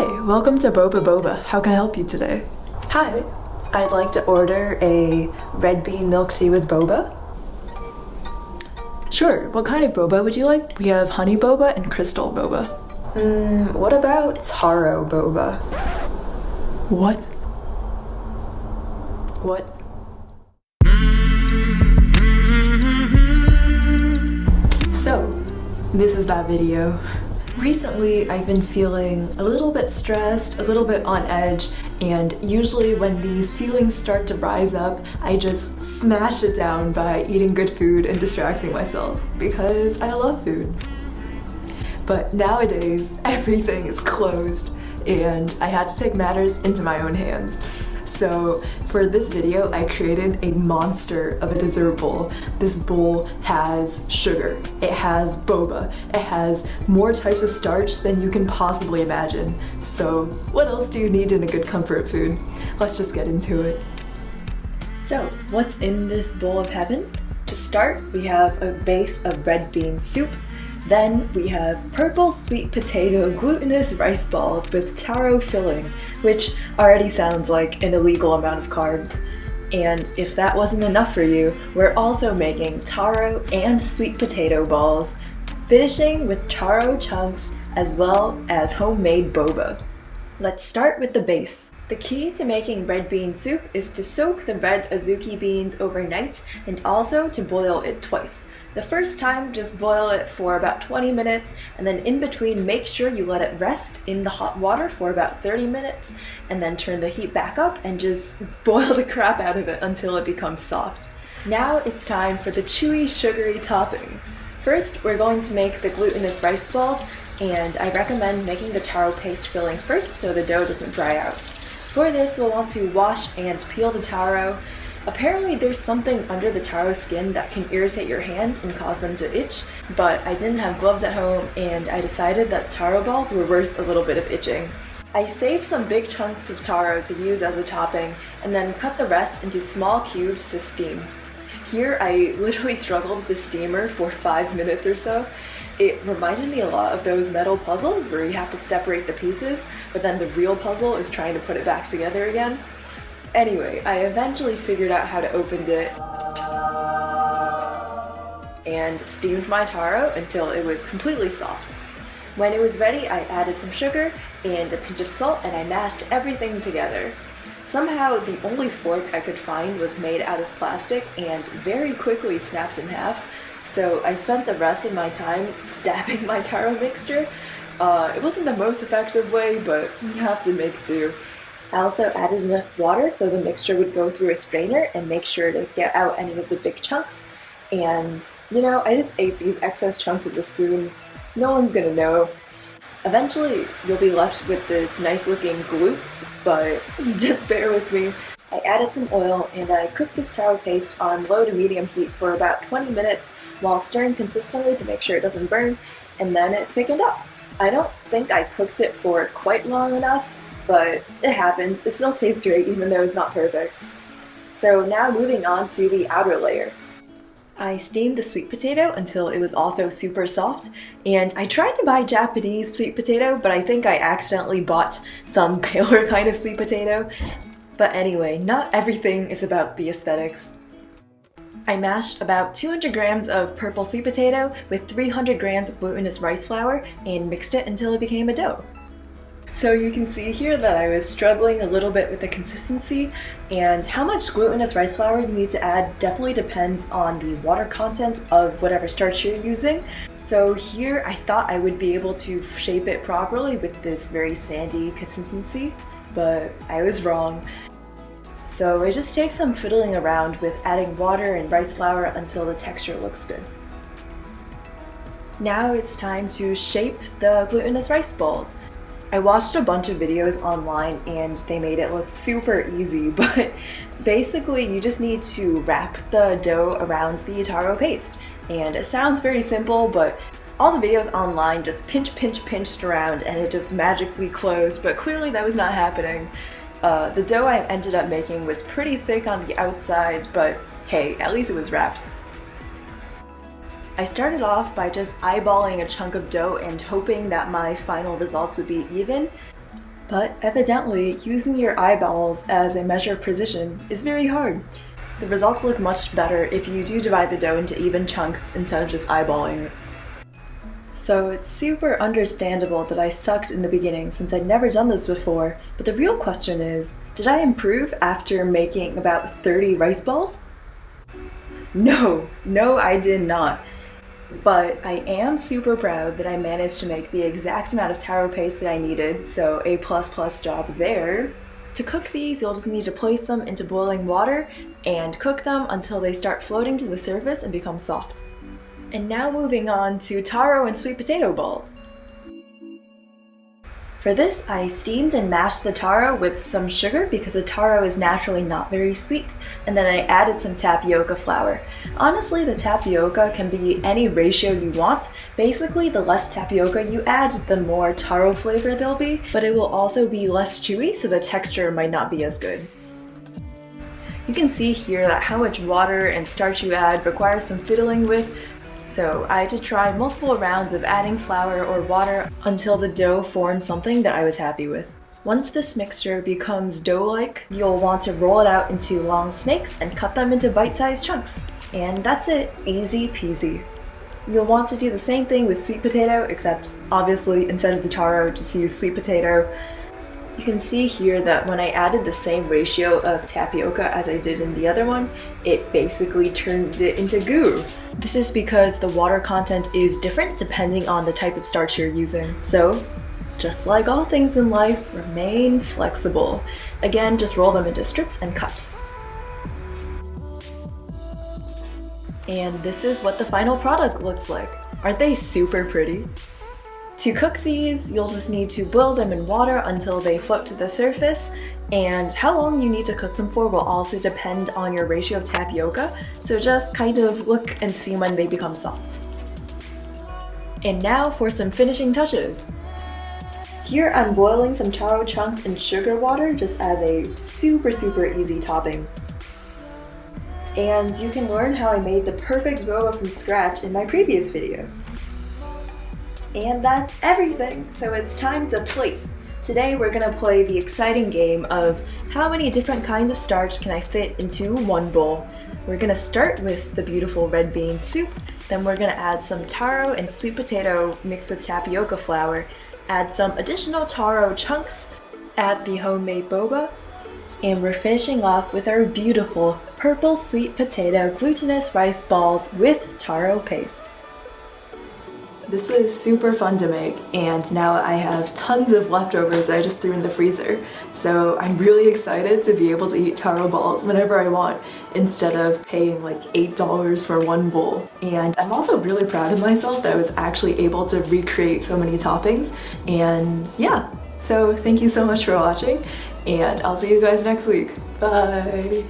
Hi, welcome to Boba Boba. How can I help you today? Hi, I'd like to order a red bean milk tea with boba. Sure, what kind of boba would you like? We have honey boba and crystal boba. What about taro boba? What? What? So, this is that video. Recently, I've been feeling a little bit stressed, a little bit on edge, and usually when these feelings start to rise up, I just smash it down by eating good food and distracting myself, because I love food. But nowadays, everything is closed, and I had to take matters into my own hands. So for this video, I created a monster of a dessert bowl. This bowl has sugar, it has boba, it has more types of starch than you can possibly imagine. So what else do you need in a good comfort food? Let's just get into it. So what's in this bowl of heaven? To start, we have a base of red bean soup. Then we have purple sweet potato glutinous rice balls with taro filling, which already sounds like an illegal amount of carbs. And if that wasn't enough for you, we're also making taro and sweet potato balls, finishing with taro chunks as well as homemade boba. Let's start with the base. The key to making red bean soup is to soak the red azuki beans overnight and also to boil it twice. The first time, just boil it for about 20 minutes, and then in between, make sure you let it rest in the hot water for about 30 minutes, and then turn the heat back up and just boil the crap out of it until it becomes soft. Now it's time for the chewy, sugary toppings. First, we're going to make the glutinous rice balls, and I recommend making the taro paste filling first so the dough doesn't dry out. For this, we'll want to wash and peel the taro. Apparently there's something under the taro skin that can irritate your hands and cause them to itch, but I didn't have gloves at home and I decided that taro balls were worth a little bit of itching. I saved some big chunks of taro to use as a topping and then cut the rest into small cubes to steam. Here I literally struggled with the steamer for 5 minutes or so. It reminded me a lot of those metal puzzles where you have to separate the pieces, but then the real puzzle is trying to put it back together again. Anyway, I eventually figured out how to open it and steamed my taro until it was completely soft. When it was ready, I added some sugar and a pinch of salt and I mashed everything together. Somehow, the only fork I could find was made out of plastic and very quickly snapped in half, so I spent the rest of my time stabbing my taro mixture. It wasn't the most effective way, but you have to make do. I also added enough water so the mixture would go through a strainer and make sure to get out any of the big chunks. And, I just ate these excess chunks with a spoon. No one's gonna know. Eventually, you'll be left with this nice looking glute, but just bear with me. I added some oil and I cooked this taro paste on low to medium heat for about 20 minutes while stirring consistently to make sure it doesn't burn, and then it thickened up. I don't think I cooked it for quite long enough, but it happens. It still tastes great even though it's not perfect. So now moving on to the outer layer. I steamed the sweet potato until it was also super soft, and I tried to buy Japanese sweet potato, but I think I accidentally bought some paler kind of sweet potato. But anyway, not everything is about the aesthetics. I mashed about 200 grams of purple sweet potato with 300 grams of glutinous rice flour and mixed it until it became a dough. So you can see here that I was struggling a little bit with the consistency, and how much glutinous rice flour you need to add definitely depends on the water content of whatever starch you're using. So here I thought I would be able to shape it properly with this very sandy consistency, but I was wrong. So it just takes some fiddling around with adding water and rice flour until the texture looks good. Now it's time to shape the glutinous rice balls. I watched a bunch of videos online and they made it look super easy, but basically you just need to wrap the dough around the taro paste. And it sounds very simple, but all the videos online just pinched around and it just magically closed, but clearly that was not happening. The dough I ended up making was pretty thick on the outside, but hey, at least it was wrapped. I started off by just eyeballing a chunk of dough and hoping that my final results would be even. But evidently, using your eyeballs as a measure of precision is very hard. The results look much better if you do divide the dough into even chunks instead of just eyeballing it. So it's super understandable that I sucked in the beginning since I'd never done this before, but the real question is, did I improve after making about 30 rice balls? No, I did not. But I am super proud that I managed to make the exact amount of taro paste that I needed, so A++ job there. To cook these, you'll just need to place them into boiling water and cook them until they start floating to the surface and become soft. And now moving on to taro and sweet potato balls. For this, I steamed and mashed the taro with some sugar because the taro is naturally not very sweet, and then I added some tapioca flour. Honestly, the tapioca can be any ratio you want. Basically, the less tapioca you add, the more taro flavor there'll be, but it will also be less chewy, so the texture might not be as good. You can see here that how much water and starch you add requires some fiddling with, so I had to try multiple rounds of adding flour or water until the dough formed something that I was happy with. Once this mixture becomes dough-like, you'll want to roll it out into long snakes and cut them into bite-sized chunks. And that's it, easy peasy. You'll want to do the same thing with sweet potato, except obviously instead of the taro, just use sweet potato. You can see here that when I added the same ratio of tapioca as I did in the other one, it basically turned it into goo. This is because the water content is different depending on the type of starch you're using. So, just like all things in life, remain flexible. Again, just roll them into strips and cut. And this is what the final product looks like. Aren't they super pretty? To cook these, you'll just need to boil them in water until they float to the surface, and how long you need to cook them for will also depend on your ratio of tapioca, so just kind of look and see when they become soft. And now for some finishing touches. Here I'm boiling some taro chunks in sugar water just as a super easy topping. And you can learn how I made the perfect boba from scratch in my previous video. And that's everything, so it's time to plate. Today we're gonna play the exciting game of how many different kinds of starch can I fit into one bowl. We're gonna start with the beautiful red bean soup, then we're gonna add some taro and sweet potato mixed with tapioca flour, add some additional taro chunks, add the homemade boba, and we're finishing off with our beautiful purple sweet potato glutinous rice balls with taro paste. This was super fun to make, and now I have tons of leftovers that I just threw in the freezer. So I'm really excited to be able to eat taro balls whenever I want, instead of paying like $8 for one bowl. And I'm also really proud of myself that I was actually able to recreate so many toppings. And yeah, so thank you so much for watching, and I'll see you guys next week. Bye!